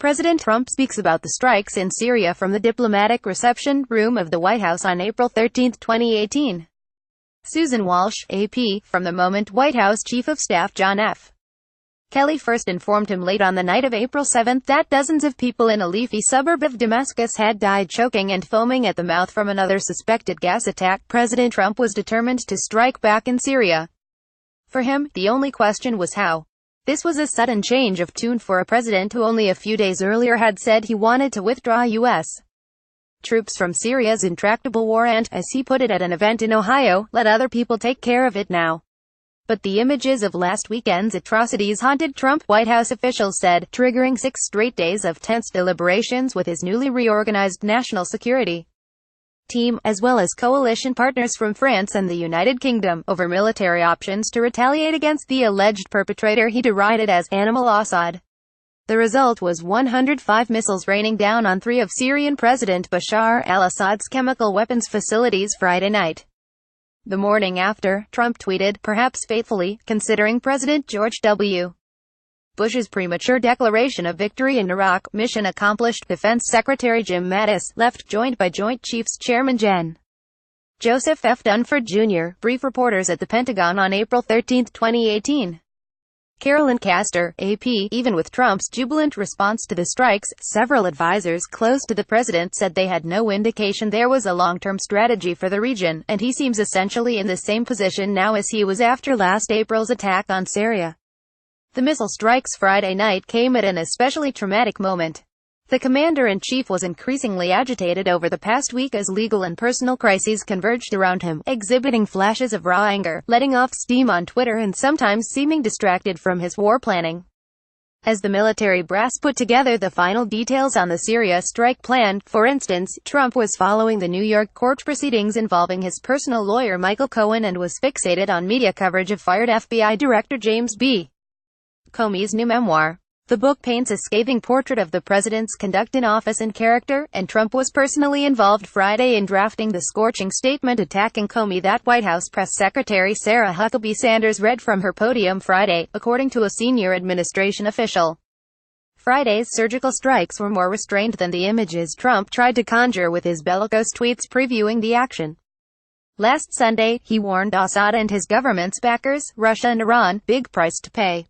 President Trump speaks about the strikes in Syria from the diplomatic reception room of the White House on April 13, 2018. Susan Walsh, AP, from the moment White House Chief of Staff John F. Kelly first informed him late on the night of April 7 that dozens of people in a leafy suburb of Damascus had died choking and foaming at the mouth from another suspected gas attack, President Trump was determined to strike back in Syria. For him, the only question was how. This was a sudden change of tune for a president who only a few days earlier had said he wanted to withdraw U.S. troops from Syria's intractable war and, as he put it at an event in Ohio, let other people take care of it now. But the images of last weekend's atrocities haunted Trump, White House officials said, triggering 6 straight days of tense deliberations with his newly reorganized national security team, as well as coalition partners from France and the United Kingdom, over military options to retaliate against the alleged perpetrator he derided as Animal Assad. The result was 105 missiles raining down on 3 of Syrian President Bashar al-Assad's chemical weapons facilities Friday night. The morning after, Trump tweeted, perhaps faithfully, considering President George W. Bush's premature declaration of victory in Iraq, mission accomplished. Defense Secretary Jim Mattis left, joined by Joint Chiefs Chairman Gen. Joseph F. Dunford Jr., brief reporters at the Pentagon on April 13, 2018. Carolyn Castor, AP, even with Trump's jubilant response to the strikes, several advisors close to the president said they had no indication there was a long-term strategy for the region, and he seems essentially in the same position now as he was after last April's attack on Syria. The missile strikes Friday night came at an especially traumatic moment. The commander-in-chief was increasingly agitated over the past week as legal and personal crises converged around him, exhibiting flashes of raw anger, letting off steam on Twitter and sometimes seeming distracted from his war planning. As the military brass put together the final details on the Syria strike plan, for instance, Trump was following the New York court proceedings involving his personal lawyer Michael Cohen and was fixated on media coverage of fired FBI Director James B. Comey's new memoir. The book paints a scathing portrait of the president's conduct in office and character, and Trump was personally involved Friday in drafting the scorching statement attacking Comey that White House Press Secretary Sarah Huckabee Sanders read from her podium Friday, according to a senior administration official. Friday's surgical strikes were more restrained than the images Trump tried to conjure with his bellicose tweets previewing the action. Last Sunday, he warned Assad and his government's backers, Russia and Iran, big price to pay.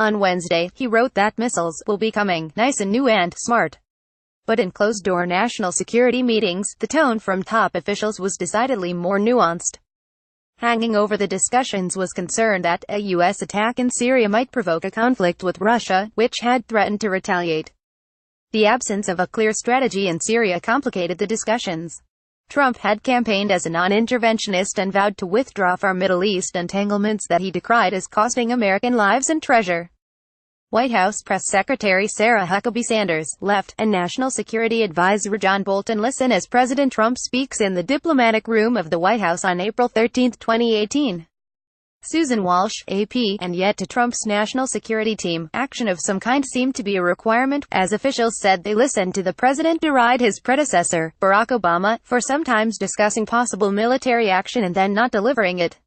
On Wednesday, he wrote that missiles will be coming, nice and new and smart. But in closed-door national security meetings, the tone from top officials was decidedly more nuanced. Hanging over the discussions was concern that a U.S. attack in Syria might provoke a conflict with Russia, which had threatened to retaliate. The absence of a clear strategy in Syria complicated the discussions. Trump had campaigned as a non-interventionist and vowed to withdraw from Middle East entanglements that he decried as costing American lives and treasure. White House Press Secretary Sarah Huckabee Sanders, left, and National Security Advisor John Bolton listen as President Trump speaks in the diplomatic room of the White House on April 13, 2018. Susan Walsh, AP, and yet to Trump's national security team, action of some kind seemed to be a requirement, as officials said they listened to the president deride his predecessor, Barack Obama, for sometimes discussing possible military action and then not delivering it.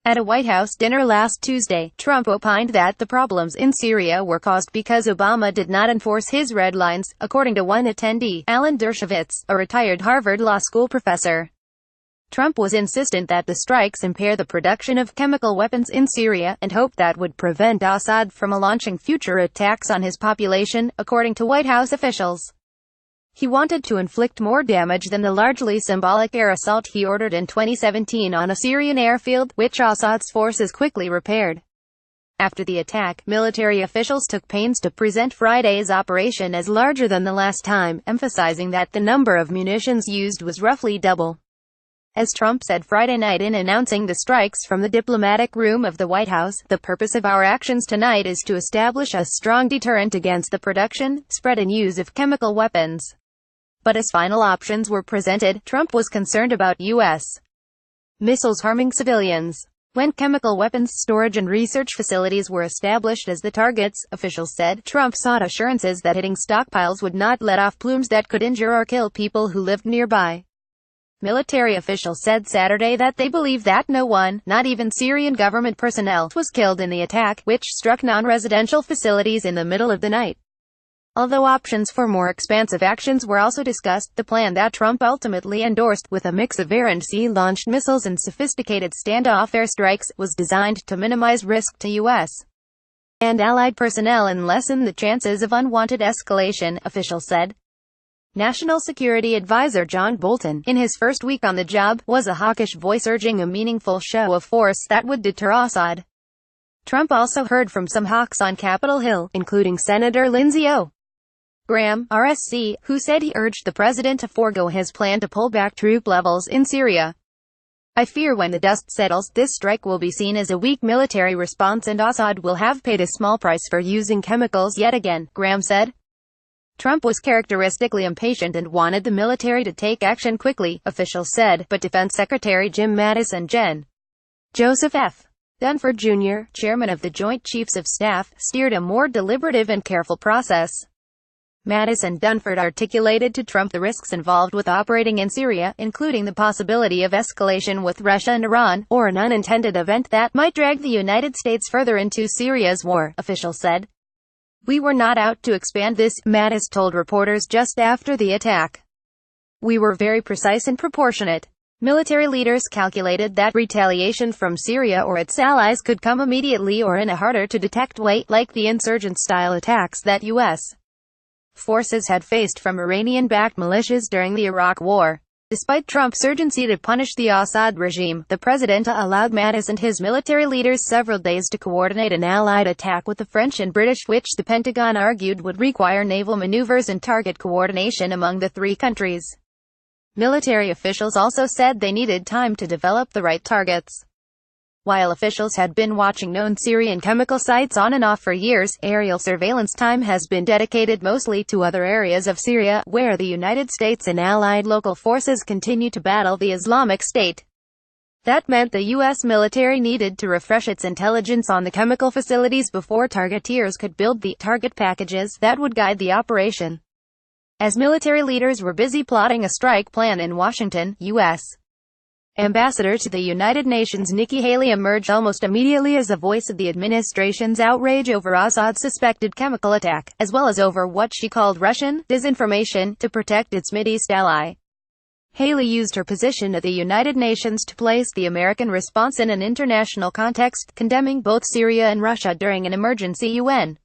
At a White House dinner last Tuesday, Trump opined that the problems in Syria were caused because Obama did not enforce his red lines, according to one attendee, Alan Dershowitz, a retired Harvard Law School professor. Trump was insistent that the strikes impair the production of chemical weapons in Syria, and hoped that would prevent Assad from launching future attacks on his population, according to White House officials. He wanted to inflict more damage than the largely symbolic air assault he ordered in 2017 on a Syrian airfield, which Assad's forces quickly repaired. After the attack, military officials took pains to present Friday's operation as larger than the last time, emphasizing that the number of munitions used was roughly double. As Trump said Friday night in announcing the strikes from the diplomatic room of the White House, the purpose of our actions tonight is to establish a strong deterrent against the production, spread and use of chemical weapons. But as final options were presented, Trump was concerned about U.S. missiles harming civilians. When chemical weapons storage and research facilities were established as the targets, officials said, Trump sought assurances that hitting stockpiles would not let off plumes that could injure or kill people who lived nearby. Military officials said Saturday that they believe that no one, not even Syrian government personnel, was killed in the attack, which struck non-residential facilities in the middle of the night. Although options for more expansive actions were also discussed, the plan that Trump ultimately endorsed, with a mix of air and sea-launched missiles and sophisticated standoff airstrikes, was designed to minimize risk to U.S. and allied personnel and lessen the chances of unwanted escalation, officials said. National Security Advisor John Bolton, in his first week on the job, was a hawkish voice urging a meaningful show of force that would deter Assad. Trump also heard from some hawks on Capitol Hill, including Senator Lindsey Graham, RSC, who said he urged the president to forego his plan to pull back troop levels in Syria. "I fear when the dust settles, this strike will be seen as a weak military response and Assad will have paid a small price for using chemicals yet again," Graham said. Trump was characteristically impatient and wanted the military to take action quickly, officials said, but Defense Secretary Jim Mattis and Gen. Joseph F. Dunford Jr., chairman of the Joint Chiefs of Staff, steered a more deliberative and careful process. Mattis and Dunford articulated to Trump the risks involved with operating in Syria, including the possibility of escalation with Russia and Iran, or an unintended event that might drag the United States further into Syria's war, officials said. "We were not out to expand this," Mattis told reporters just after the attack. "We were very precise and proportionate." Military leaders calculated that retaliation from Syria or its allies could come immediately or in a harder-to-detect way, like the insurgent-style attacks that U.S. forces had faced from Iranian-backed militias during the Iraq War. Despite Trump's urgency to punish the Assad regime, the president allowed Mattis and his military leaders several days to coordinate an allied attack with the French and British, which the Pentagon argued would require naval maneuvers and target coordination among the three countries. Military officials also said they needed time to develop the right targets. While officials had been watching known Syrian chemical sites on and off for years, aerial surveillance time has been dedicated mostly to other areas of Syria, where the United States and allied local forces continue to battle the Islamic State. That meant the U.S. military needed to refresh its intelligence on the chemical facilities before targeteers could build the target packages that would guide the operation. As military leaders were busy plotting a strike plan in Washington, U.S. Ambassador to the United Nations Nikki Haley emerged almost immediately as a voice of the administration's outrage over Assad's suspected chemical attack, as well as over what she called Russian disinformation, to protect its Mideast ally. Haley used her position at the United Nations to place the American response in an international context, condemning both Syria and Russia during an emergency UN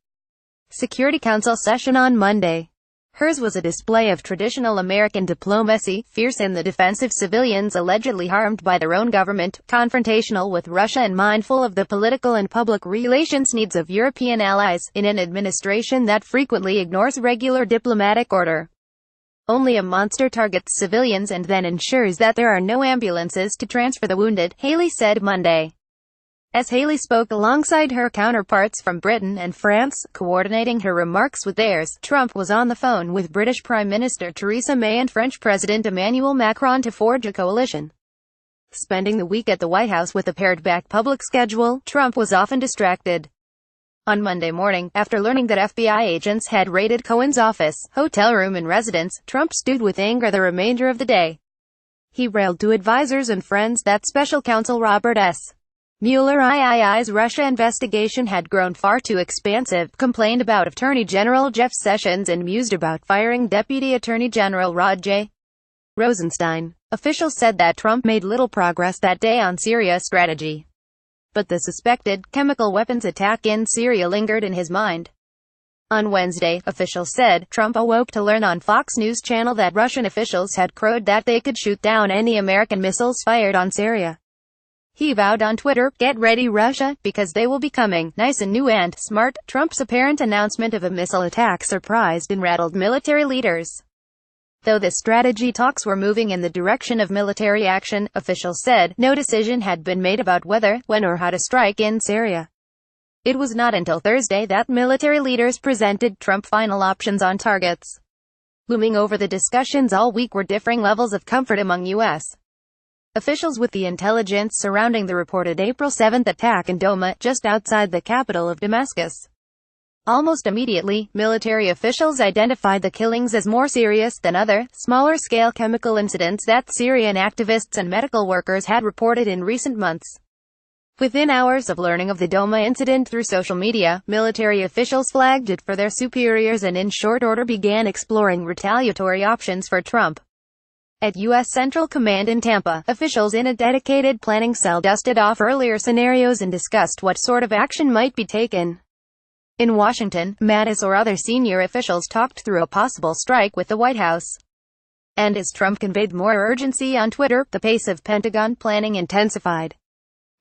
Security Council session on Monday. Hers was a display of traditional American diplomacy, fierce in the defense of civilians allegedly harmed by their own government, confrontational with Russia and mindful of the political and public relations needs of European allies, in an administration that frequently ignores regular diplomatic order. "Only a monster targets civilians and then ensures that there are no ambulances to transfer the wounded," Haley said Monday. As Haley spoke alongside her counterparts from Britain and France, coordinating her remarks with theirs, Trump was on the phone with British Prime Minister Theresa May and French President Emmanuel Macron to forge a coalition. Spending the week at the White House with a pared-back public schedule, Trump was often distracted. On Monday morning, after learning that FBI agents had raided Cohen's office, hotel room and residence, Trump stewed with anger the remainder of the day. He railed to advisors and friends that Special Counsel Robert S. Mueller's Russia investigation had grown far too expansive, complained about Attorney General Jeff Sessions and mused about firing Deputy Attorney General Rod J. Rosenstein. Officials said that Trump made little progress that day on Syria strategy. But the suspected chemical weapons attack in Syria lingered in his mind. On Wednesday, officials said, Trump awoke to learn on Fox News Channel that Russian officials had crowed that they could shoot down any American missiles fired on Syria. He vowed on Twitter, "Get ready, Russia, because they will be coming, nice and new and smart." Trump's apparent announcement of a missile attack surprised and rattled military leaders. Though the strategy talks were moving in the direction of military action, officials said, no decision had been made about whether, when or how to strike in Syria. It was not until Thursday that military leaders presented Trump final options on targets. Looming over the discussions all week were differing levels of comfort among U.S. officials with the intelligence surrounding the reported April 7 attack in Douma, just outside the capital of Damascus. Almost immediately, military officials identified the killings as more serious than other, smaller-scale chemical incidents that Syrian activists and medical workers had reported in recent months. Within hours of learning of the Doma incident through social media, military officials flagged it for their superiors and in short order began exploring retaliatory options for Trump. At U.S. Central Command in Tampa, officials in a dedicated planning cell dusted off earlier scenarios and discussed what sort of action might be taken. In Washington, Mattis or other senior officials talked through a possible strike with the White House. And as Trump conveyed more urgency on Twitter, the pace of Pentagon planning intensified.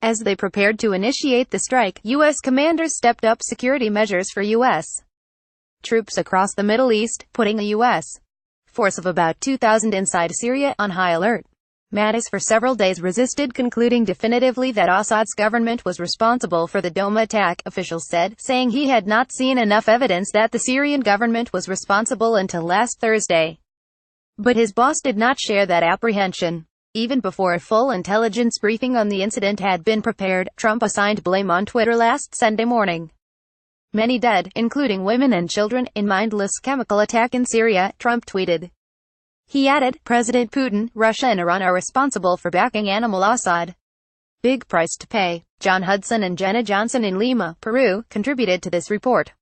As they prepared to initiate the strike, U.S. commanders stepped up security measures for U.S. troops across the Middle East, putting a U.S. force of about 2,000 inside Syria on high alert. Mattis for several days resisted concluding definitively that Assad's government was responsible for the Doma attack, officials said, saying he had not seen enough evidence that the Syrian government was responsible until last Thursday. But his boss did not share that apprehension. Even before a full intelligence briefing on the incident had been prepared, Trump assigned blame on Twitter last Sunday morning. Many dead, including women and children, in mindless chemical attack in Syria, Trump tweeted. He added, President Putin, Russia and Iran are responsible for backing Animal Assad. Big price to pay. John Hudson and Jenna Johnson in Lima, Peru, contributed to this report.